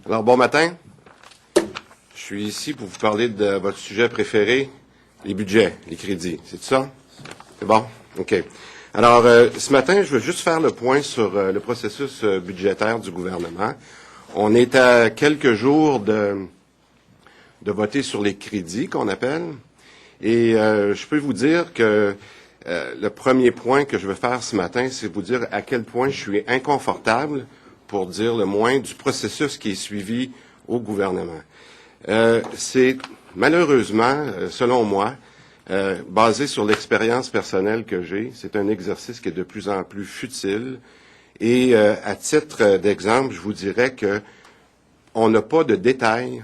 Alors, bon matin. Je suis ici pour vous parler de votre sujet préféré, les budgets, les crédits. C'est ça? C'est bon? OK. Alors, ce matin, je veux juste faire le point sur le processus budgétaire du gouvernement. On est à quelques jours de voter sur les crédits, qu'on appelle. Et je peux vous dire que le premier point que je veux faire ce matin, c'est vous dire à quel point je suis inconfortable, pour dire le moins, du processus qui est suivi au gouvernement. C'est malheureusement, selon moi, basé sur l'expérience personnelle que j'ai, c'est un exercice qui est de plus en plus futile. Et à titre d'exemple, je vous dirais que on n'a pas de détails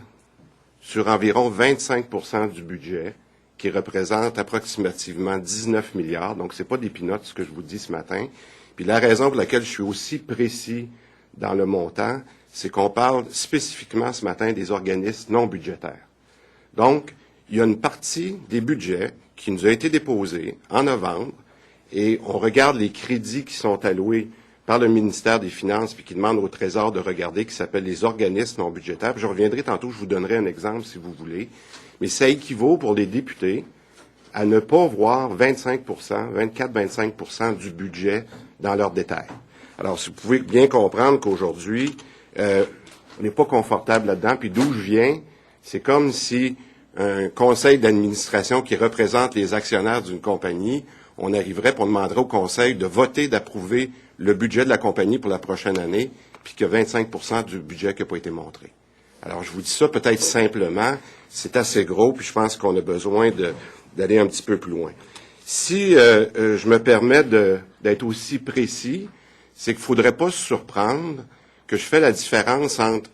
sur environ 25% du budget, qui représente approximativement 19 milliards. Donc, c'est pas des peanuts, ce que je vous dis ce matin. Puis la raison pour laquelle je suis aussi précis dans le montant, c'est qu'on parle spécifiquement ce matin des organismes non budgétaires. Donc, il y a une partie des budgets qui nous a été déposée en novembre et on regarde les crédits qui sont alloués par le ministère des Finances puis qui demandent au Trésor de regarder, qui s'appellent les organismes non budgétaires. Puis je reviendrai tantôt, je vous donnerai un exemple si vous voulez. Mais ça équivaut pour les députés à ne pas voir 24-25% du budget dans leurs détails. Alors, si vous pouvez bien comprendre qu'aujourd'hui, on n'est pas confortable là-dedans. Puis d'où je viens, c'est comme si un conseil d'administration qui représente les actionnaires d'une compagnie, on arriverait pour demander au conseil de voter, d'approuver le budget de la compagnie pour la prochaine année, puis que 25% du budget qui n'a pas été montré. Alors, je vous dis ça peut-être simplement, c'est assez gros, puis je pense qu'on a besoin d'aller un petit peu plus loin. Si je me permets d'être aussi précis, c'est qu'il ne faudrait pas se surprendre que je fais la différence entre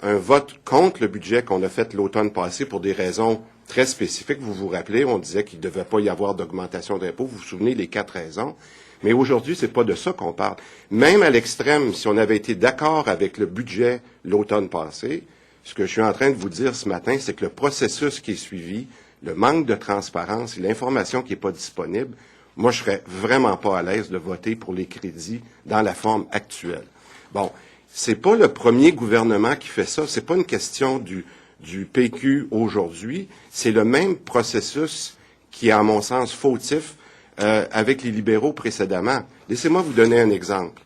un vote contre le budget qu'on a fait l'automne passé pour des raisons très spécifiques. Vous vous rappelez, on disait qu'il ne devait pas y avoir d'augmentation d'impôts. Vous vous souvenez les 4 raisons. Mais aujourd'hui, c'est pas de ça qu'on parle. Même à l'extrême, si on avait été d'accord avec le budget l'automne passé, ce que je suis en train de vous dire ce matin, c'est que le processus qui est suivi, le manque de transparence et l'information qui n'est pas disponible, moi, je serais vraiment pas à l'aise de voter pour les crédits dans la forme actuelle. Bon, c'est pas le premier gouvernement qui fait ça. C'est pas une question du PQ aujourd'hui. C'est le même processus qui est, à mon sens, fautif avec les libéraux précédemment. Laissez-moi vous donner un exemple.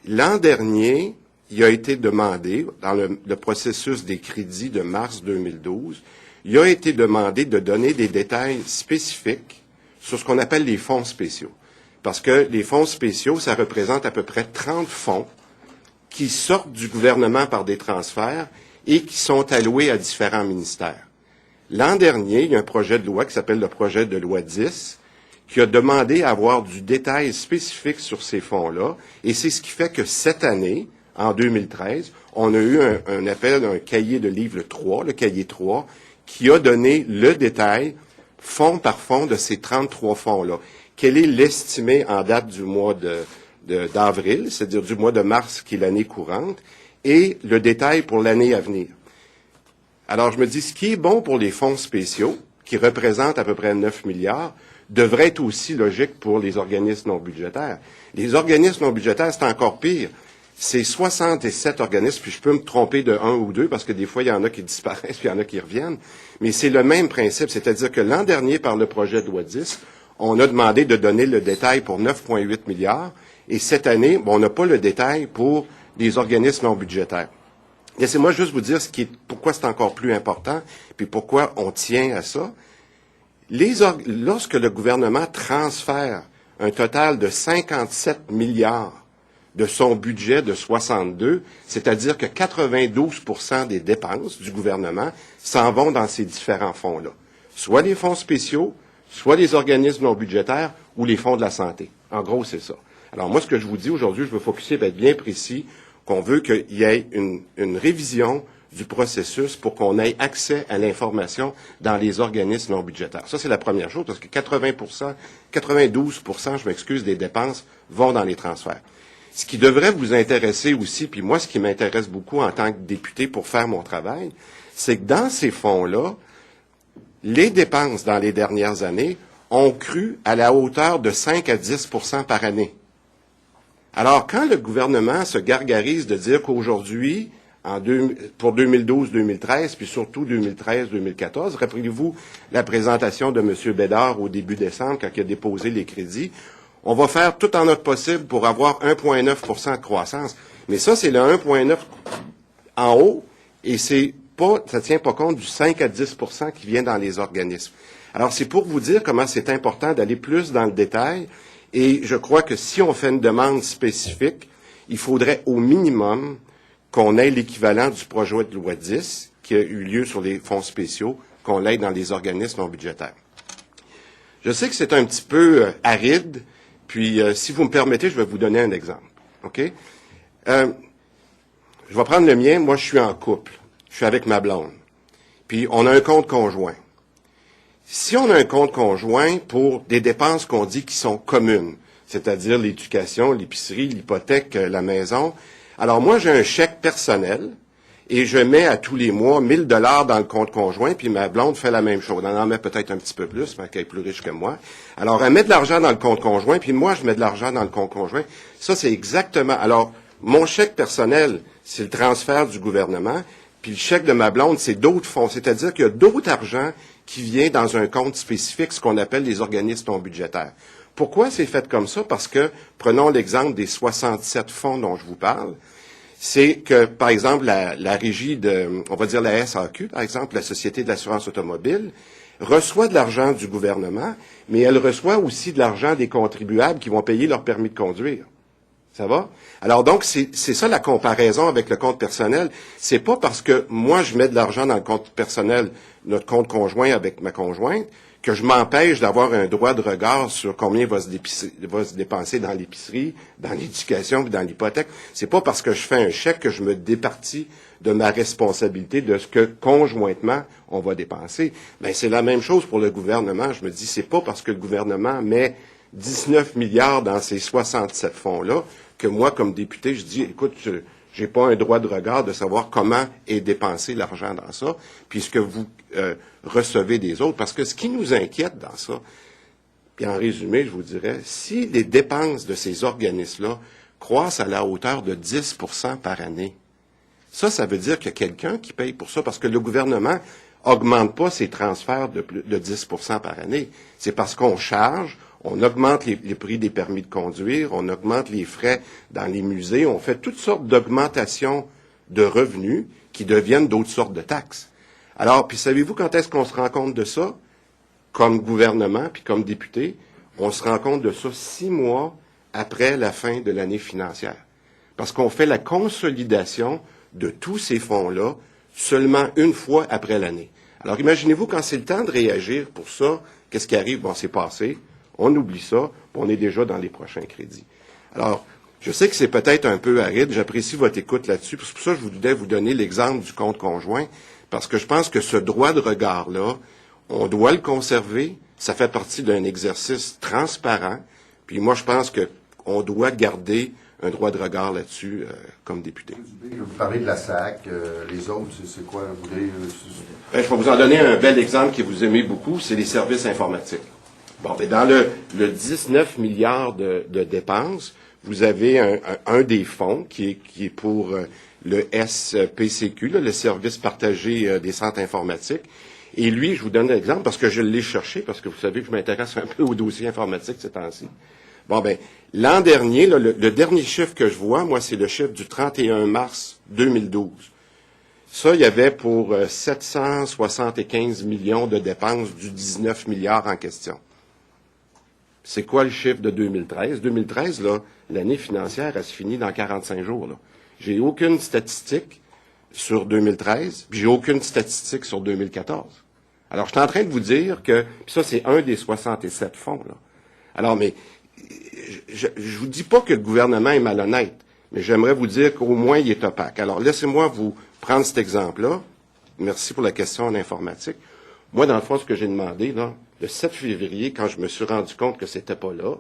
L'an dernier, il a été demandé, dans le processus des crédits de mars 2012, il a été demandé de donner des détails spécifiques sur ce qu'on appelle les fonds spéciaux. Parce que les fonds spéciaux, ça représente à peu près 30 fonds qui sortent du gouvernement par des transferts et qui sont alloués à différents ministères. L'an dernier, il y a un projet de loi qui s'appelle le projet de loi 10 qui a demandé à avoir du détail spécifique sur ces fonds-là. Et c'est ce qui fait que cette année, en 2013, on a eu un appel, un cahier de livre 3, le cahier 3, qui a donné le détail, fonds par fonds, de ces 33 fonds-là. Quel est l'estimé en date du mois d'avril, c'est-à-dire du mois de mars, qui est l'année courante, et le détail pour l'année à venir. Alors, je me dis, ce qui est bon pour les fonds spéciaux, qui représentent à peu près 9 milliards, devrait être aussi logique pour les organismes non budgétaires. Les organismes non budgétaires, c'est encore pire. C'est 67 organismes, puis je peux me tromper de un ou deux, parce que des fois, il y en a qui disparaissent, puis il y en a qui reviennent. Mais c'est le même principe, c'est-à-dire que l'an dernier, par le projet de loi 10, on a demandé de donner le détail pour 9,8 milliards, et cette année, on n'a pas le détail pour les organismes non budgétaires. Laissez-moi juste vous dire pourquoi c'est encore plus important, puis pourquoi on tient à ça. Lorsque le gouvernement transfère un total de 57 milliards de son budget de 62, c'est-à-dire que 92% des dépenses du gouvernement s'en vont dans ces différents fonds-là. Soit les fonds spéciaux, soit les organismes non budgétaires ou les fonds de la santé. En gros, c'est ça. Alors moi, ce que je vous dis aujourd'hui, je veux focuser et être bien précis, qu'on veut qu'il y ait une révision du processus pour qu'on ait accès à l'information dans les organismes non budgétaires. Ça, c'est la première chose, parce que 92%, je m'excuse, des dépenses vont dans les transferts. Ce qui devrait vous intéresser aussi, puis moi, ce qui m'intéresse beaucoup en tant que député pour faire mon travail, c'est que dans ces fonds-là, les dépenses dans les dernières années ont cru à la hauteur de 5 à 10% par année. Alors, quand le gouvernement se gargarise de dire qu'aujourd'hui, pour 2012-2013, puis surtout 2013-2014. Rappelez-vous la présentation de M. Bédard au début décembre, quand il a déposé les crédits. On va faire tout en notre possible pour avoir 1,9 de croissance. Mais ça, c'est le 1,9 en haut, et ça tient pas compte du 5 à 10 qui vient dans les organismes. Alors, c'est pour vous dire comment c'est important d'aller plus dans le détail, et je crois que si on fait une demande spécifique, il faudrait au minimum qu'on ait l'équivalent du projet de loi 10 qui a eu lieu sur les fonds spéciaux, qu'on l'ait dans les organismes non budgétaires. Je sais que c'est un petit peu aride, puis si vous me permettez, je vais vous donner un exemple. OK? Je vais prendre le mien. Moi, je suis en couple. Je suis avec ma blonde. Puis, on a un compte conjoint. Si on a un compte conjoint pour des dépenses qu'on dit qui sont communes, c'est-à-dire l'éducation, l'épicerie, l'hypothèque, la maison, alors moi, j'ai un chèque personnel et je mets à tous les mois 1 000 $ dans le compte conjoint, puis ma blonde fait la même chose. Elle en met peut-être un petit peu plus, mais qu'elle est plus riche que moi. Alors, elle met de l'argent dans le compte conjoint, puis moi, je mets de l'argent dans le compte conjoint. Ça, c'est exactement... Alors, mon chèque personnel, c'est le transfert du gouvernement, puis le chèque de ma blonde, c'est d'autres fonds. C'est-à-dire qu'il y a d'autres argent qui vient dans un compte spécifique, ce qu'on appelle les organismes non budgétaires. Pourquoi c'est fait comme ça? Parce que, prenons l'exemple des 67 fonds dont je vous parle, c'est que, par exemple, la régie on va dire la SAQ, par exemple, la Société de l'assurance automobile, reçoit de l'argent du gouvernement, mais elle reçoit aussi de l'argent des contribuables qui vont payer leur permis de conduire. Ça va? Alors donc, c'est ça la comparaison avec le compte personnel. C'est pas parce que moi, je mets de l'argent dans le compte personnel, notre compte conjoint avec ma conjointe, que je m'empêche d'avoir un droit de regard sur combien va se dépenser dans l'épicerie, dans l'éducation, dans l'hypothèque. C'est pas parce que je fais un chèque que je me départis de ma responsabilité de ce que conjointement on va dépenser. Ben, c'est la même chose pour le gouvernement. Je me dis, c'est pas parce que le gouvernement met 19 milliards dans ces 67 fonds-là que moi, comme député, je dis, écoute, j'ai pas un droit de regard de savoir comment est dépensé l'argent dans ça, puis ce que vous recevez des autres. Parce que ce qui nous inquiète dans ça, puis en résumé, je vous dirais, si les dépenses de ces organismes-là croissent à la hauteur de 10 par année, ça veut dire qu'il y a quelqu'un qui paye pour ça, parce que le gouvernement augmente pas ses transferts de 10 par année. C'est parce qu'on charge, on augmente les prix des permis de conduire, on augmente les frais dans les musées, on fait toutes sortes d'augmentations de revenus qui deviennent d'autres sortes de taxes. Alors, puis savez-vous quand est-ce qu'on se rend compte de ça? Comme gouvernement, puis comme député, on se rend compte de ça 6 mois après la fin de l'année financière. Parce qu'on fait la consolidation de tous ces fonds-là seulement une fois après l'année. Alors, imaginez-vous quand c'est le temps de réagir pour ça, qu'est-ce qui arrive? Bon, c'est passé. On oublie ça, puis on est déjà dans les prochains crédits. Alors, je sais que c'est peut-être un peu aride, j'apprécie votre écoute là-dessus, c'est pour ça que je voulais vous donner l'exemple du compte conjoint, parce que je pense que ce droit de regard-là, on doit le conserver, ça fait partie d'un exercice transparent, puis moi je pense qu'on doit garder un droit de regard là-dessus comme député. Je vais vous parler de la SAC, les autres, c'est quoi? Vous voulez, je vais vous en donner un bel exemple que vous aimez beaucoup, c'est les services informatiques. Bon, mais dans le 19 milliards de dépenses, vous avez un des fonds qui est pour le SPCQ, là, le service partagé des centres informatiques. Et lui, je vous donne un exemple parce que je l'ai cherché, parce que vous savez que je m'intéresse un peu aux dossiers informatiques ces temps-ci. Bon, ben, l'an dernier, là, le dernier chiffre que je vois, moi, c'est le chiffre du 31 mars 2012. Ça, il y avait pour 775 millions de dépenses du 19 milliards en question. C'est quoi le chiffre de 2013? 2013, là, l'année financière, elle se finit dans 45 jours. Là. J'ai aucune statistique sur 2013, puis j'ai aucune statistique sur 2014. Alors, je suis en train de vous dire que, puis ça, c'est un des 67 fonds. Là. Alors, mais je vous dis pas que le gouvernement est malhonnête, mais j'aimerais vous dire qu'au moins il est opaque. Alors, laissez-moi vous prendre cet exemple-là. Merci pour la question en informatique. Moi, dans le fond, ce que j'ai demandé, là, le 7 février, quand je me suis rendu compte que c'était pas là,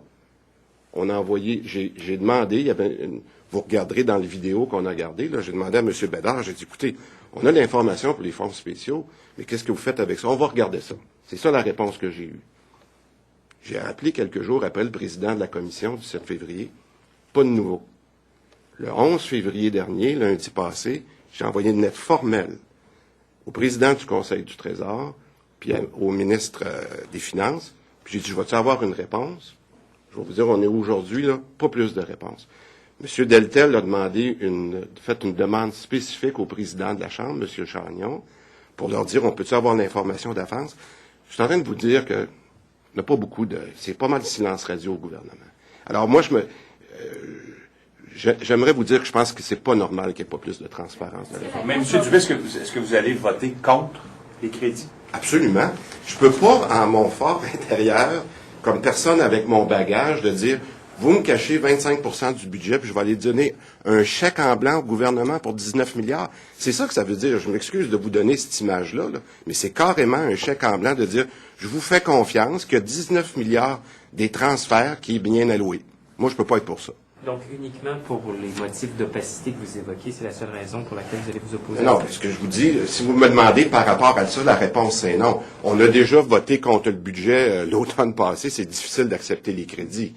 on a envoyé, j'ai demandé, il y avait vous regarderez dans les vidéos qu'on a regardées, là, j'ai demandé à M. Bédard, j'ai dit, écoutez, on a l'information pour les fonds spéciaux, mais qu'est-ce que vous faites avec ça? On va regarder ça. C'est ça la réponse que j'ai eue. J'ai appelé quelques jours après le président de la commission du 7 février. Pas de nouveau. Le 11 février dernier, lundi passé, J'ai envoyé une lettre formelle au président du Conseil du Trésor, puis au ministre des Finances, puis j'ai dit, je vais-tu avoir une réponse? Je vais vous dire, on est aujourd'hui, là, pas plus de réponses. M. Deltel a fait une demande spécifique au président de la Chambre, M. Chagnon, pour leur dire, on peut-tu avoir l'information d'avance? Je suis en train de vous dire que il n'y a pas beaucoup c'est pas mal de silence radio au gouvernement. Alors moi, j'aimerais vous dire que je pense que c'est pas normal qu'il n'y ait pas plus de transparence de l'information. Mais M. Dubé, est-ce que vous allez voter contre les crédits? Absolument. Je peux pas, en mon fort intérieur, comme personne avec mon bagage, de dire, vous me cachez 25 du budget, puis je vais aller donner un chèque en blanc au gouvernement pour 19 milliards. C'est ça que ça veut dire. Je m'excuse de vous donner cette image-là, là, mais c'est carrément un chèque en blanc de dire, je vous fais confiance qu'il y a 19 milliards des transferts qui est bien alloué. Moi, je peux pas être pour ça. Donc, uniquement pour les motifs d'opacité que vous évoquez, c'est la seule raison pour laquelle vous allez vous opposer? Non, ce que je vous dis, si vous me demandez par rapport à ça, la réponse c'est non. On a déjà voté contre le budget l'automne passé, c'est difficile d'accepter les crédits,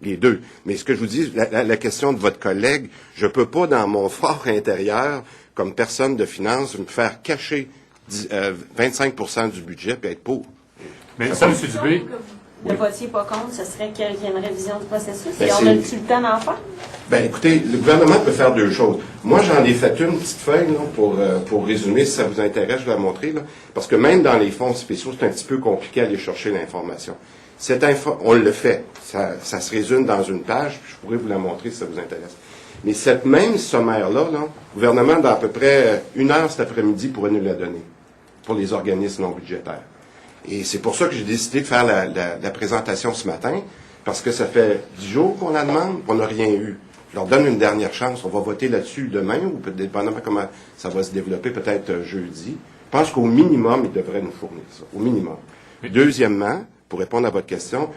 les deux. Mais ce que je vous dis, la question de votre collègue, je peux pas dans mon fort intérieur, comme personne de finance, me faire cacher 25 du budget et être pauvre. Mais ça, M. Dubé... Ne votiez pas contre, ce serait qu'il y ait une révision du processus. Ben, et on a-tu le temps d'en faire? Ben, écoutez, le gouvernement peut faire deux choses. Moi, j'en ai fait une petite feuille là, pour résumer, si ça vous intéresse, je vais la montrer. Là, parce que même dans les fonds spéciaux, c'est un petit peu compliqué d'aller chercher l'information. On le fait. Ça se résume dans une page, puis je pourrais vous la montrer si ça vous intéresse. Mais cette même sommaire-là, le gouvernement, dans à peu près 1 heure cet après-midi, pourrait nous la donner pour les organismes non budgétaires. Et c'est pour ça que j'ai décidé de faire la présentation ce matin, parce que ça fait 10 jours qu'on la demande, qu'on n'a rien eu. Je leur donne une dernière chance. On va voter là-dessus demain, ou peut-être, dépendamment comment ça va se développer, peut-être jeudi. Je pense qu'au minimum, ils devraient nous fournir ça. Au minimum. Deuxièmement, pour répondre à votre question,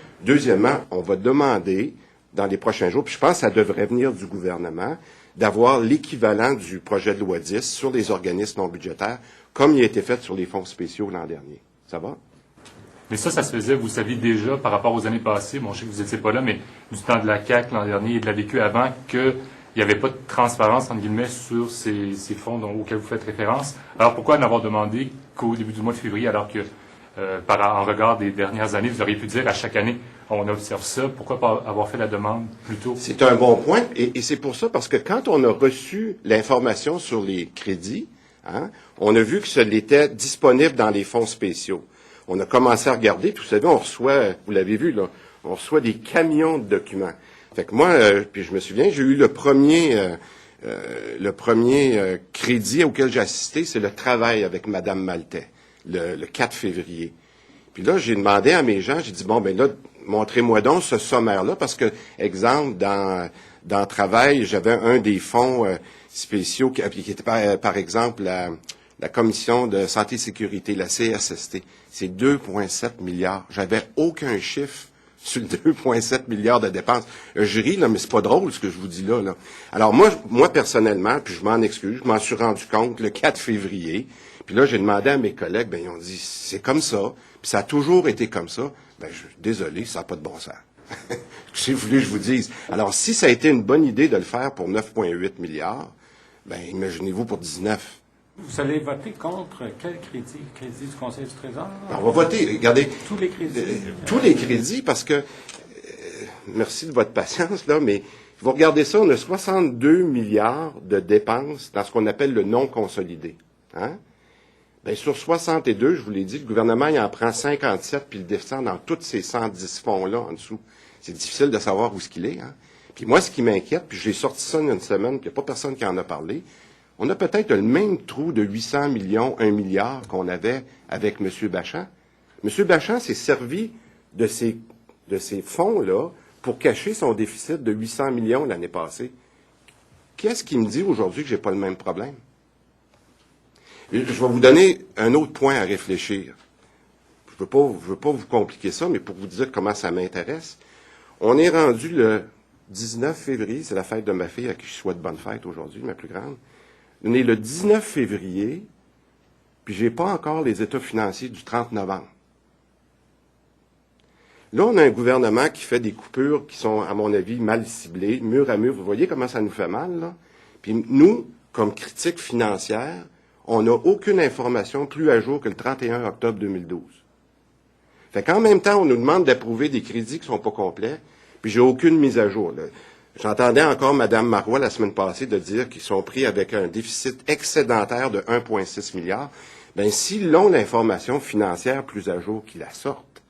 on va demander, dans les prochains jours, puis je pense que ça devrait venir du gouvernement, d'avoir l'équivalent du projet de loi 10 sur les organismes non budgétaires, comme il a été fait sur les fonds spéciaux l'an dernier. Ça va? Mais ça se faisait, vous saviez déjà, par rapport aux années passées, bon, je sais que vous n'étiez pas là, mais du temps de la CAQ l'an dernier et de la VQ avant, qu'il n'y avait pas de transparence, entre guillemets, sur ces fonds auxquels vous faites référence. Alors pourquoi n'avoir demandé qu'au début du mois de février, alors que, en regard des dernières années, vous auriez pu dire à chaque année, on observe ça, pourquoi pas avoir fait la demande plus tôt? C'est un bon point, et c'est pour ça, parce que quand on a reçu l'information sur les crédits, on a vu que ça l'était disponible dans les fonds spéciaux. On a commencé à regarder, puis vous savez, on reçoit, vous l'avez vu, là, on reçoit des camions de documents. Fait que moi, puis je me souviens, j'ai eu le premier crédit auquel j'ai assisté, c'est le travail avec Mme Maltais, le 4 février. Puis là, j'ai demandé à mes gens, j'ai dit, bon, ben là, montrez-moi donc ce sommaire-là, parce que, exemple, dans Travail, j'avais un des fonds spéciaux qui était, par exemple, la Commission de santé et sécurité, la CSST. C'est 2,7 milliards. J'avais aucun chiffre sur le 2,7 milliards de dépenses. Je ris, là, mais c'est pas drôle ce que je vous dis là. Alors moi personnellement, puis je m'en excuse, je m'en suis rendu compte le 4 février. Puis là, j'ai demandé à mes collègues, ben ils ont dit, c'est comme ça. Puis ça a toujours été comme ça. Ben, désolé, ça n'a pas de bon sens. Si vous voulez que je vous dise. Alors, si ça a été une bonne idée de le faire pour 9,8 milliards, ben imaginez-vous pour 19. Vous allez voter contre quel crédit? Crédit du Conseil du Trésor? On va voter, regardez. Tous les crédits? Tous les crédits, parce que, merci de votre patience, là, mais vous regardez ça, on a 62 milliards de dépenses dans ce qu'on appelle le non consolidé. Hein? Bien, sur 62, je vous l'ai dit, le gouvernement, il en prend 57 puis il descend dans tous ces 110 fonds-là en dessous. C'est difficile de savoir où ce qu'il est. Hein? Puis moi, ce qui m'inquiète, puis j'ai sorti ça il y a une semaine, puis il n'y a pas personne qui en a parlé, on a peut-être le même trou de 800 millions, 1 milliard qu'on avait avec M. Bachand. M. Bachand s'est servi de ces fonds-là pour cacher son déficit de 800 millions l'année passée. Qu'est-ce qui me dit aujourd'hui que j'ai pas le même problème? Je vais vous donner un autre point à réfléchir. Je veux pas vous compliquer ça, mais pour vous dire comment ça m'intéresse. On est rendu le 19 février, c'est la fête de ma fille, à qui je souhaite bonne fête aujourd'hui, ma plus grande. On est le 19 février, puis j'ai pas encore les états financiers du 30 novembre. Là, on a un gouvernement qui fait des coupures qui sont, à mon avis, mal ciblées, mur à mur. Vous voyez comment ça nous fait mal, là? Puis nous, comme critique financière, on n'a aucune information plus à jour que le 31 octobre 2012. Fait qu'en même temps, on nous demande d'approuver des crédits qui sont pas complets, puis j'ai aucune mise à jour. Là. J'entendais encore Mme Marois la semaine passée de dire qu'ils sont pris avec un déficit excédentaire de 1,6 milliard. Ben, s'ils ont l'information financière plus à jour, qu'ils la sortent.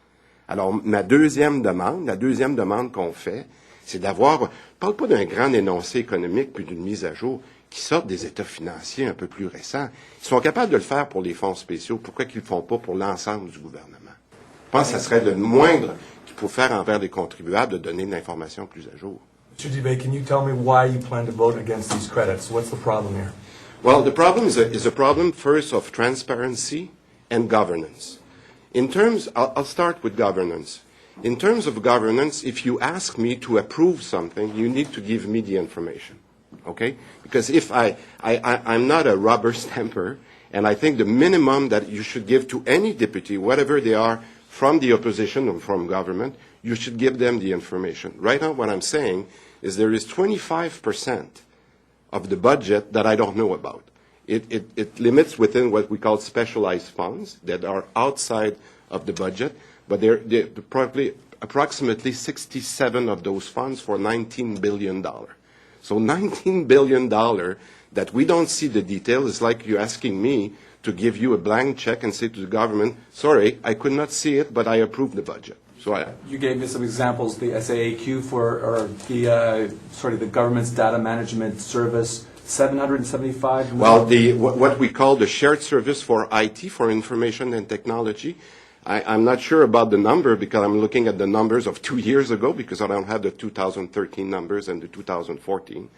Alors, la deuxième demande qu'on fait, c'est d'avoir, je parle pas d'un grand énoncé économique puis d'une mise à jour, qui sortent des états financiers un peu plus récents. Ils sont capables de le faire pour les fonds spéciaux. Pourquoi qu'ils le font pas pour l'ensemble du gouvernement? Je pense que ce serait le moindre qu'il faut faire envers les contribuables de donner de l'information plus à jour. Mr. Dubé, can you tell me why you plan to vote against these credits? What's the problem here? Well, the problem is a problem first of transparency and governance. In terms, I'll start with governance. In terms of governance, if you ask me to approve something, you need to give me the information, okay? Because if I'm not a rubber stamper, and I think the minimum that you should give to any deputy, whatever they are, from the opposition or from government, you should give them the information. Right now, what I'm saying is there is 25% of the budget that I don't know about. It limits within what we call specialized funds that are outside of the budget, but they're probably approximately 67 of those funds for $19 billion. So $19 billion that we don't see the detail is like you asking me to give you a blank check and say to the government, sorry, I could not see it, but I approve the budget. So You gave me some examples, the SAAQ or the government's data management service, $775 million. Well, what we call the shared service for IT, for information and technology, I'm not sure about the number because I'm looking at the numbers of 2 years ago because I don't have the 2013 numbers and the 2014.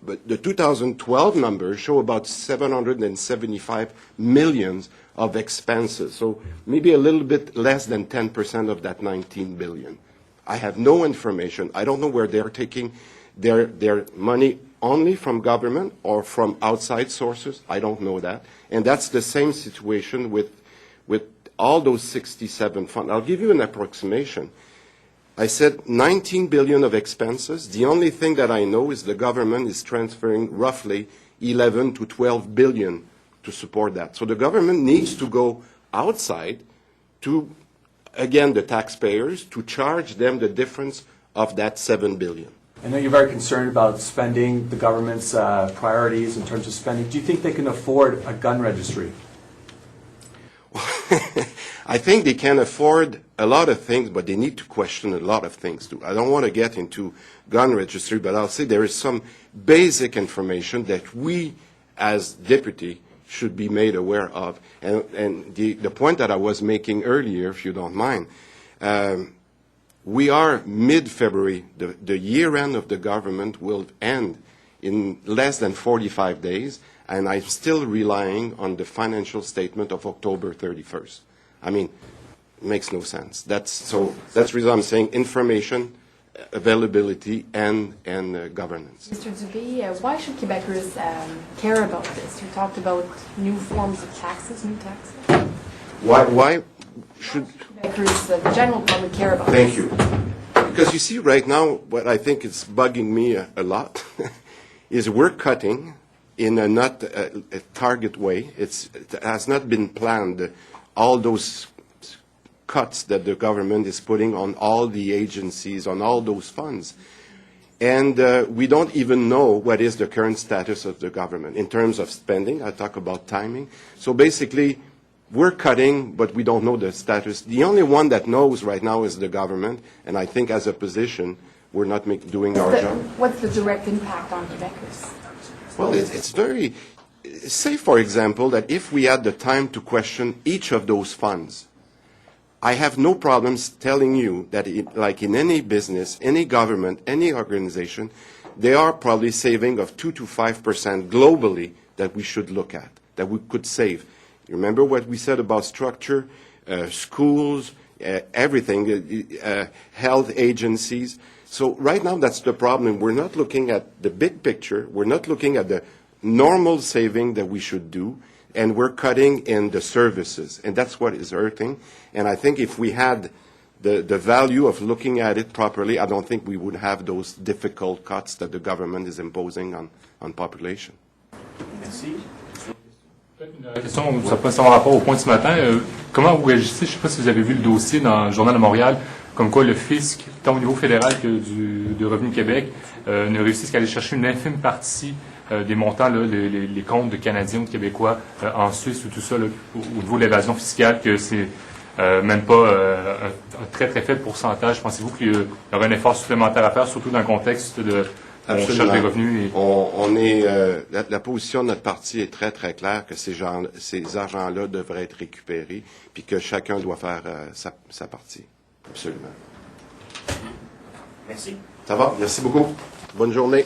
But the 2012 numbers show about 775 million of expenses. So maybe a little bit less than 10% of that 19 billion. I have no information. I don't know where they're taking their money only from government or from outside sources. I don't know that. And that's the same situation with all those 67 funds. I'll give you an approximation. I said 19 billion of expenses. The only thing that I know is the government is transferring roughly 11 to 12 billion to support that. So the government needs to go outside to, again, the taxpayers, to charge them the difference of that 7 billion. I know you're very concerned about spending, the government's priorities in terms of spending. Do you think they can afford a gun registry? I think they can afford a lot of things, but they need to question a lot of things too. I don't want to get into gun registry, but I'll say there is some basic information that we, as deputy, should be made aware of. And the point that I was making earlier, if you don't mind, we are mid-February. The year end of the government will end in less than 45 days, and I'm still relying on the financial statement of October 31st. I mean, it makes no sense. That's the reason I'm saying information, availability, and governance. Mr. Dubé, why should Quebecers care about this? You talked about new forms of taxes, new taxes. Why should Quebecers, the general public, care about Thank this? you. Because you see, right now, what I think is bugging me a lot is we're cutting in a not a target way. It has not been planned. All those cuts that the government is putting on all the agencies, on all those funds. And we don't even know what is the current status of the government. In terms of spending, I talk about timing. So basically, we're cutting, but we don't know the status. The only one that knows right now is the government, and I think as a position, we're not doing our job. What's the direct impact on Quebecers? Well, it's very... Say, for example, that if we had the time to question each of those funds, I have no problems telling you that, like in any business, any government, any organization, they are probably saving of 2 to 5% globally that we should look at, that we could save. You remember what we said about structure, schools, everything, health agencies. So right now that's the problem. We're not looking at the big picture. We're not looking at the normal saving that we should do, and we're cutting in the services, and that's what is hurting. And I think if we had the value of looking at it properly, I don't think we would have those difficult cuts that the government is imposing on population. Merci. La question, ça peut sans rapport au point de ce matin. Comment vous réagissez, je ne sais pas si vous avez vu le dossier dans le Journal de Montréal, comme quoi le fisc, tant au niveau fédéral que de Revenu Québec, ne réussissent qu'à aller chercher une infime partie des montants, là, les comptes de Canadiens ou de Québécois en Suisse ou tout ça, là, au niveau de l'évasion fiscale, que c'est même pas un très très faible pourcentage. Pensez-vous qu'il y aura un effort supplémentaire à faire, surtout dans le contexte de on cherche des revenus et... On est la position de notre parti est très très claire que ces argents-là devraient être récupérés, puis que chacun doit faire sa partie. Absolument. Merci. Ça va? Merci beaucoup. Bonne journée.